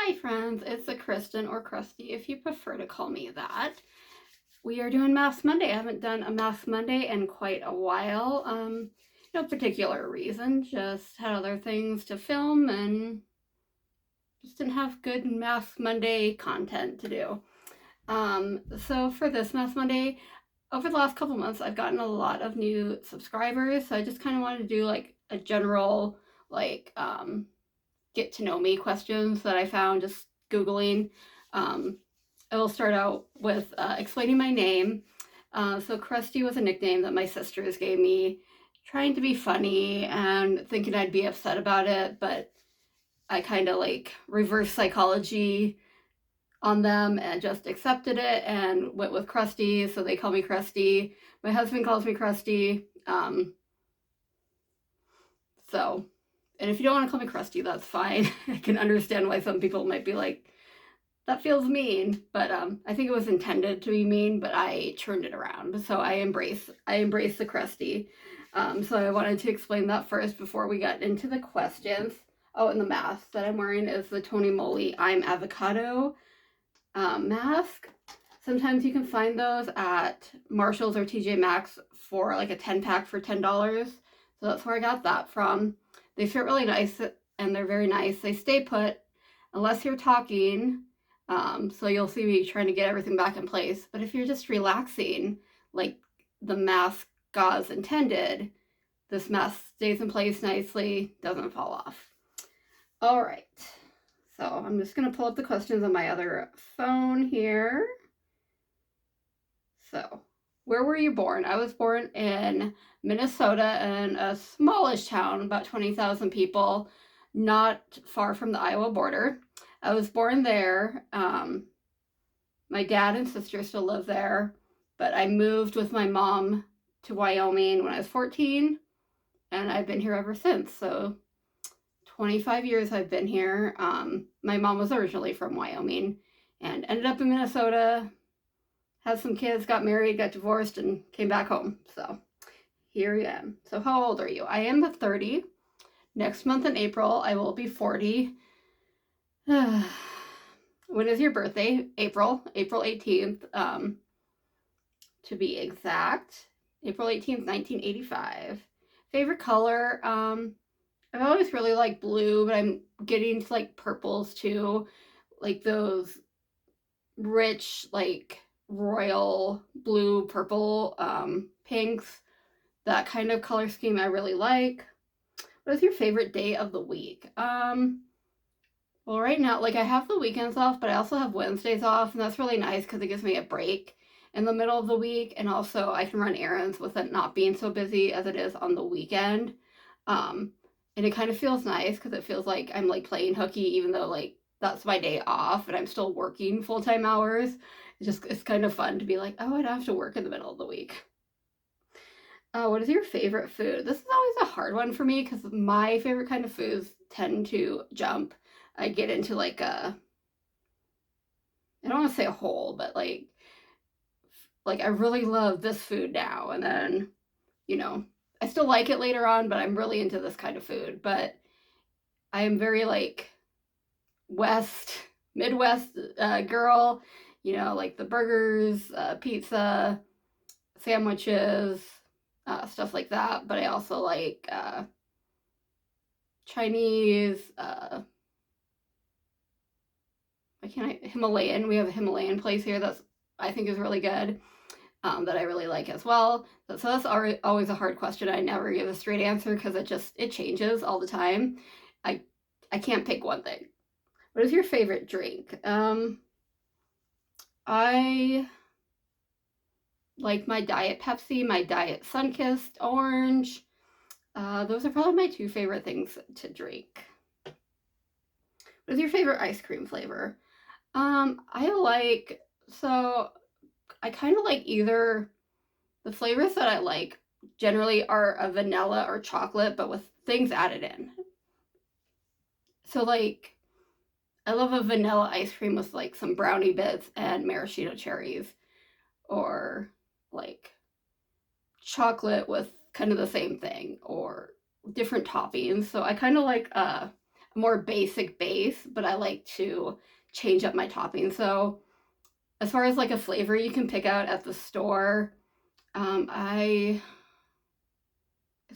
Hi friends, it's the Kristen or Krusty if you prefer to call me that. We are doing Mask Monday. I haven't done a Mask Monday in quite a while. No particular reason, just had other things to film and just didn't have good Mask Monday content to do. So for this Mask Monday, over the last couple months, I've gotten a lot of new subscribers. So I just kind of wanted to do like a general, like, get to know me questions that I found just Googling. Um, I will start out with explaining my name. So Krusty was a nickname that my sisters gave me, trying to be funny and thinking I'd be upset about it, but I kind of like reverse psychology on them and just accepted it and went with Krusty. So they call me Krusty. My husband calls me Krusty. So, and if you don't want to call me Krusty, that's fine. I can understand why some people might be like, that feels mean, but I think it was intended to be mean, but I turned it around. So I embrace the Krusty. So I wanted to explain that first before we got into the questions. Oh, and the mask that I'm wearing is the Tony Moly I'm Avocado mask. Sometimes you can find those at Marshall's or TJ Maxx for like a 10-pack for $10. So that's where I got that from. They fit really nice and they're very nice. They stay put unless you're talking. So you'll see me trying to get everything back in place. But if you're just relaxing, like the mask gauze intended, this mask stays in place nicely, doesn't fall off. All right. So I'm just going to pull up the questions on my other phone here. So, where were you born? I was born in Minnesota in a smallish town, about 20,000 people, not far from the Iowa border. I was born there. My dad and sister still live there, but I moved with my mom to Wyoming when I was 14, and I've been here ever since. So 25 years I've been here. My mom was originally from Wyoming and ended up in Minnesota, had some kids, got married, got divorced, and came back home. So here I am. So how old are you? I am 30. Next month in April, I will be 40. When is your birthday? April 18th, to be exact. April 18th, 1985. Favorite color? I've always really liked blue, but I'm getting to like purples too. Like those rich, like royal blue, purple, pinks. That kind of color scheme I really like. What is your favorite day of the week? Well, right now, like I have the weekends off, but I also have Wednesdays off, and that's really nice because it gives me a break in the middle of the week, and also I can run errands with it not being so busy as it is on the weekend. Um, and it kind of feels nice because it feels like I'm like playing hooky, even though like that's my day off and I'm still working full-time hours. It's kind of fun to be like, oh, I don't have to work in the middle of the week. What is your favorite food? This is always a hard one for me because my favorite kind of foods tend to jump. I get into like I don't want to say a hole, but like I really love this food now, and then you know I still like it later on, but I'm really into this kind of food. But I am very like West Midwest girl, like the burgers, pizza, sandwiches, stuff like that. But I also like Chinese. I can't Himalayan. We have a Himalayan place here that's I think is really good. That I really like as well. So that's always a hard question. I never give a straight answer because it changes all the time. I I can't pick one thing. What is your favorite drink? I like my Diet Pepsi, my Diet Sunkist Orange. Those are probably my two favorite things to drink. What is your favorite ice cream flavor? I like so I kind of like either the flavors that I like generally are a vanilla or chocolate, but with things added in. So like I love a vanilla ice cream with like some brownie bits and maraschino cherries, or like chocolate with kind of the same thing, or different toppings. So I kind of like a more basic base, but I like to change up my toppings. So as far as like a flavor you can pick out at the store, it's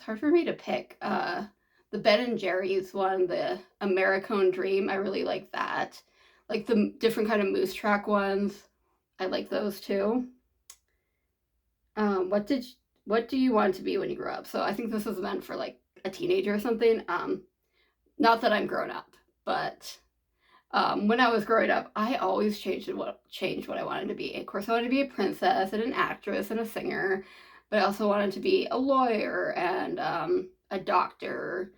hard for me to pick. The Ben and Jerry's one, the Americone Dream, I really like that. Like the different kind of moose track ones, I like those too. What did what do you want to be when you grow up? So I think this is meant for like a teenager or something. Not that I'm grown up, but when I was growing up, I always changed what I wanted to be. Of course, I wanted to be a princess and an actress and a singer, but I also wanted to be a lawyer and a doctor.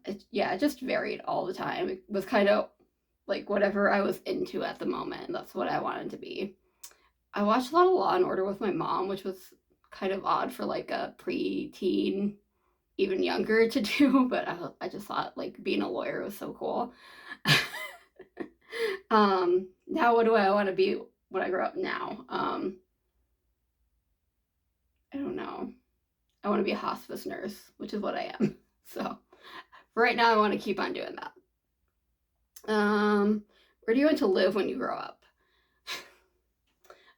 It just varied all the time. It was kind of like whatever I was into at the moment. That's what I wanted to be. I watched a lot of Law and Order with my mom, which was kind of odd for like a pre-teen, even younger to do, but I just thought like being a lawyer was so cool. Now what do I want to be when I grow up now? I don't know. I want to be a hospice nurse, which is what I am. So for right now, I want to keep on doing that. Where do you want to live when you grow up?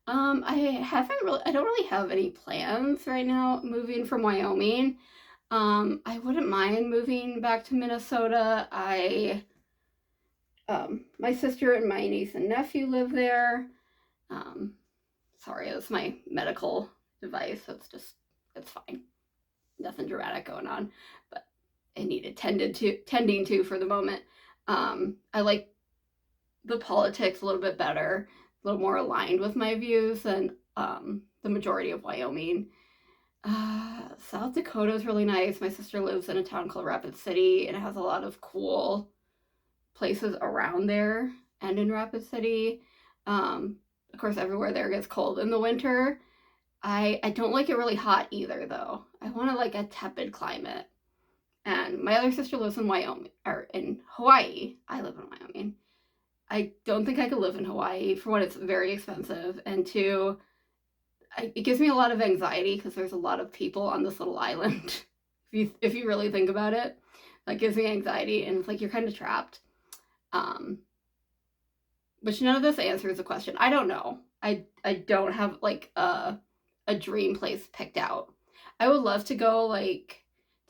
I don't really have any plans right now moving from Wyoming. I wouldn't mind moving back to Minnesota. My sister and my niece and nephew live there. Sorry, it's my medical device. It's fine. Nothing dramatic going on, but I need it tending to for the moment. I like the politics a little bit better, a little more aligned with my views than the majority of Wyoming. South Dakota is really nice. My sister lives in a town called Rapid City, and it has a lot of cool places around there and in Rapid City. Of course, everywhere there gets cold in the winter. I don't like it really hot either, though. I want to like a tepid climate. And my other sister lives in Wyoming, or in Hawaii. I live in Wyoming. I don't think I could live in Hawaii. For one, it's very expensive, and two, it gives me a lot of anxiety because there's a lot of people on this little island. If you really think about it, that gives me anxiety, and it's like you're kind of trapped. Which none of this answers the question. I don't know. I don't have like a dream place picked out. I would love to go like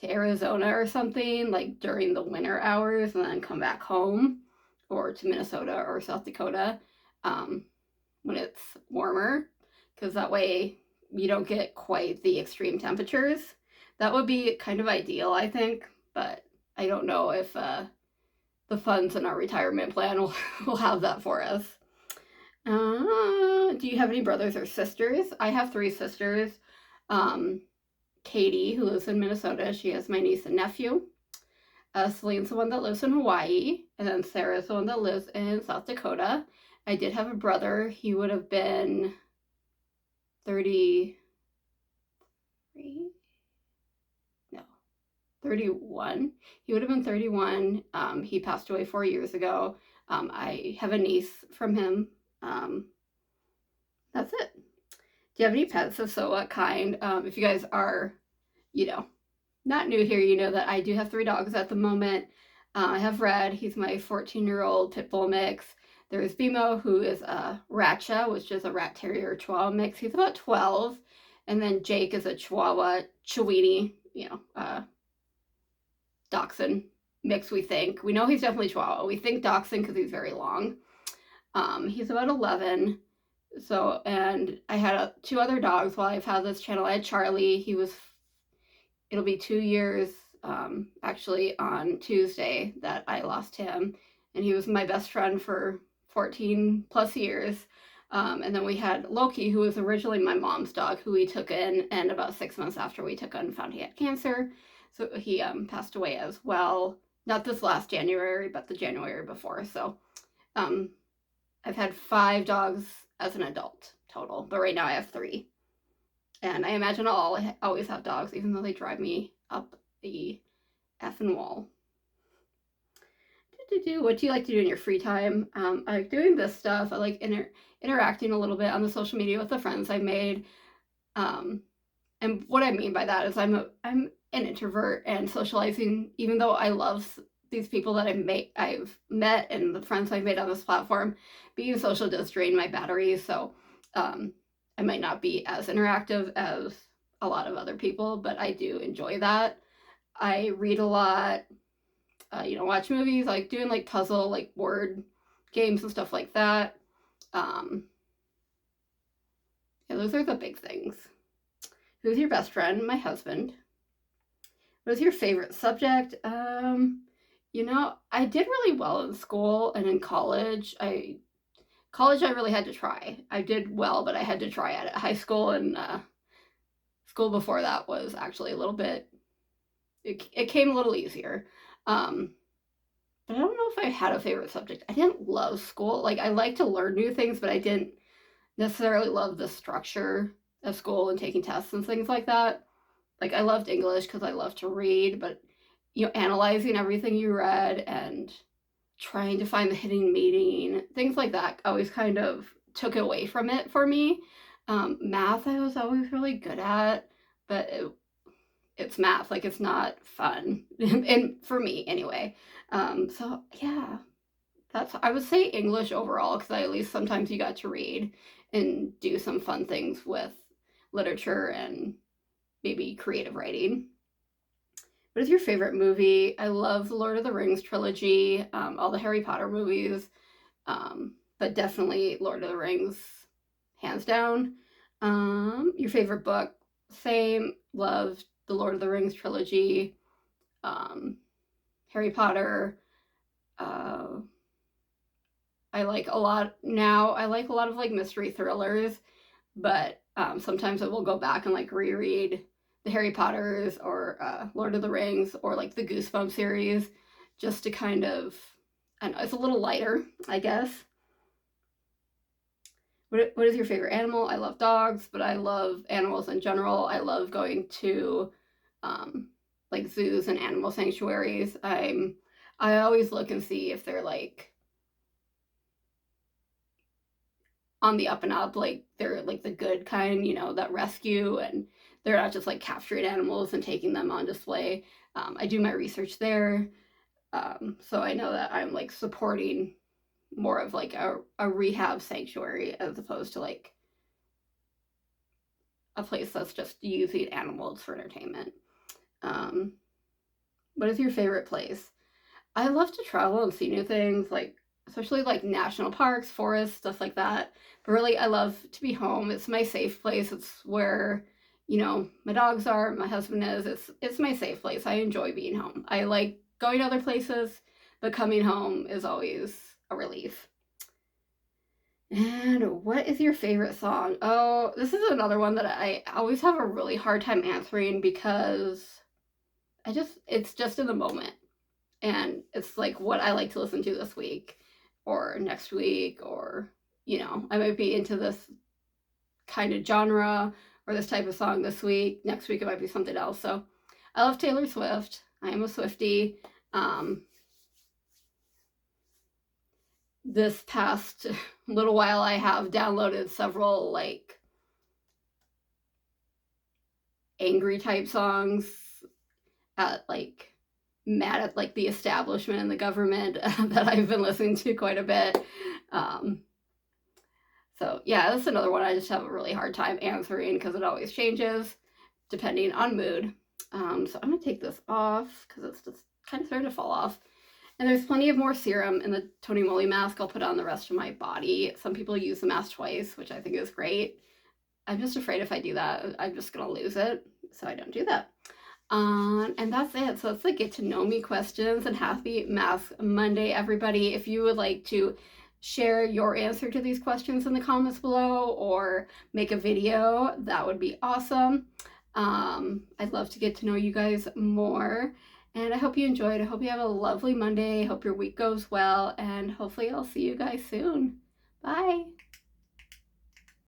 to Arizona or something like during the winter hours and then come back home, or to Minnesota or South Dakota when it's warmer, because that way you don't get quite the extreme temperatures. That would be kind of ideal, I think, but I don't know if the funds in our retirement plan will have that for us. Do you have any brothers or sisters? I have 3 sisters. Katie, who lives in Minnesota, she has my niece and nephew. Celine's the one that lives in Hawaii, and then Sarah's the one that lives in South Dakota. I did have a brother. He would have been 33? No, 31. He would have been 31. He passed away 4 years ago. I have a niece from him. That's it. Do you have any pets? If so, what kind? If you guys are, not new here, you know that I do have 3 dogs at the moment. I have Red. He's my 14-year-old pit bull mix. There's Bimo, who is a Ratcha, which is a rat terrier chihuahua mix. He's about 12. And then Jake is a chihuahua Chiweenie, dachshund mix, we think. We know he's definitely chihuahua. We think dachshund because he's very long. He's about 11. So, and I had 2 other dogs while I've had this channel. I had Charlie. It'll be 2 years, actually on Tuesday that I lost him. And he was my best friend for 14 plus years. And then we had Loki, who was originally my mom's dog, who we took in, and about 6 months after we took in, found he had cancer. So he passed away as well. Not this last January, but the January before. So I've had 5 dogs as an adult total, but right now I have 3. And I imagine I'll always have dogs, even though they drive me up the effing wall. What do you like to do in your free time? I like doing this stuff. I like interacting a little bit on the social media with the friends I made. And what I mean by that is I'm an introvert, and socializing, even though I love these people that I've met and the friends I've made on this platform being social does drain my battery, so I might not be as interactive as a lot of other people, but I do enjoy that. I read a lot, watch movies, like doing like puzzle, like board games and stuff like that. Yeah, those are the big things. Who's your best friend? My husband. What is your favorite subject? I did really well in school and in college. I really had to try. I did well, but I had to try at it. High school and school before that was actually a little bit. It came a little easier. But I don't know if I had a favorite subject. I didn't love school. Like I like to learn new things, but I didn't necessarily love the structure of school and taking tests and things like that. Like I loved English because I love to read, but analyzing everything you read and trying to find the hidden meaning, things like that always kind of took away from it for me. Math I was always really good at, but it's math, like it's not fun, and for me anyway. So yeah, I would say English overall because at least sometimes you got to read and do some fun things with literature and maybe creative writing. What is your favorite movie? I love the Lord of the Rings trilogy, all the Harry Potter movies, but definitely Lord of the Rings, hands down. Your favorite book? Same. Loved the Lord of the Rings trilogy, Harry Potter. I like a lot now. I like a lot of like mystery thrillers, but sometimes I will go back and like reread the Harry Potters or Lord of the Rings or like the Goosebumps series just to kind of, I don't know, it's a little lighter, I guess. What is your favorite animal? I love dogs, but I love animals in general. I love going to like zoos and animal sanctuaries. I always look and see if they're like on the up and up, like they're like the good kind, that rescue and they're not just like capturing animals and taking them on display. I do my research there. So I know that I'm like supporting more of like a rehab sanctuary as opposed to like a place that's just using animals for entertainment. What is your favorite place? I love to travel and see new things, like especially like national parks, forests, stuff like that. But really, I love to be home. It's my safe place. It's where my dogs are, my husband is. It's my safe place. I enjoy being home. I like going to other places, but coming home is always a relief. And what is your favorite song? Oh, this is another one that I always have a really hard time answering because it's just in the moment. And it's like what I like to listen to this week or next week, or, I might be into this kind of genre or this type of song this week. Next week it might be something else. So I love Taylor Swift. I am a Swiftie. This past little while I have downloaded several like angry type songs at like mad at like the establishment and the government that I've been listening to quite a bit. So yeah, that's another one I just have a really hard time answering because it always changes depending on mood. So I'm gonna take this off because it's just kind of starting to fall off. And there's plenty of more serum in the Tony Moly mask. I'll put on the rest of my body. Some people use the mask twice, which I think is great. I'm just afraid if I do that, I'm just gonna lose it. So I don't do that. And that's it. So it's the get to know me questions, and happy Mask Monday, everybody. If you would like to share your answer to these questions in the comments below or make a video, that would be awesome. I'd love to get to know you guys more, and I hope you enjoyed. I hope you have a lovely Monday. Hope your week goes well, and hopefully I'll see you guys soon. Bye.